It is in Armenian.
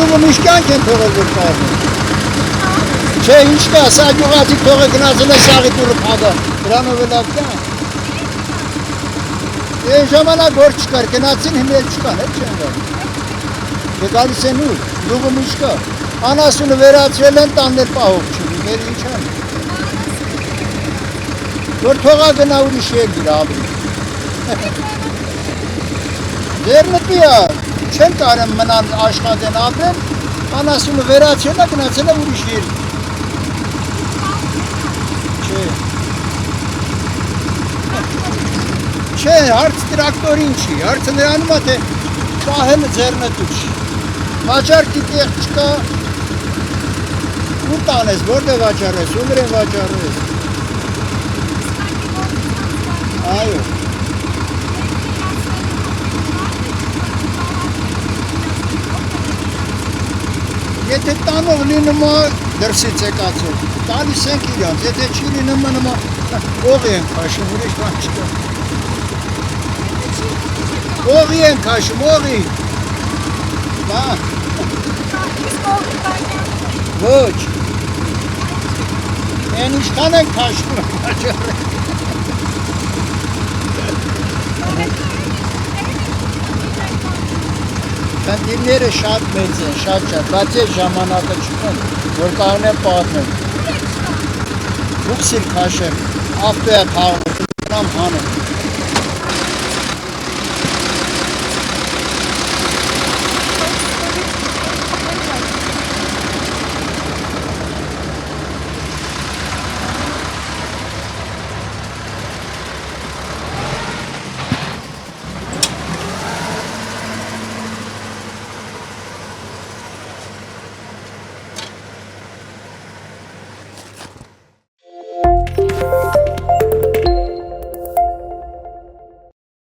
դուք միշկան չեն թողել որ կաղում։ Չէ, ինչ կա, սա գյուղացիք թողը գնացել է սաղի դուրը փադա, դրանով է լավ կան։ Են ժամանակ որ չկար, գնացին հիմել չկան, հետ չեն գան։ Դե գալիս են ուր, դուք միշկա։ Անասունը վերացրել են տաններ պահող չունի, մեր ինչ են։ Որ թողա գնա ուրիշ երկիր ապրի։ Ձերնտի է, չեն կարեմ մնան աշխատեն ապրեն, անասունը վերացրել է գնացել է ուրիշ երկիր։ Չէ, հարց տրակտորին չի, հարցը նրանում է, թե պահելը ձեռնտու չի։ Վաճարկի տեղ չկա, ու տանես, որտե վաճարես, ումր են վաճարես։ Այո։ Եթե տանող լինում է դրսից եկացող, տալիս ենք իրանց, եթե չի լինում նմա օղի են քաշում, ուրիշ բան չկա։ Օղի են քաշում, օղի։ Բան։ Ոչ։ Են ինչքան են քաշում, վաճառել։ Խնդիրները շատ մեծ են, շատ, բայց ես ժամանակը չկան, որ կարող եմ պատմել։ Բուքսիր քաշեմ, ավտոյա թաղում, հանեմ։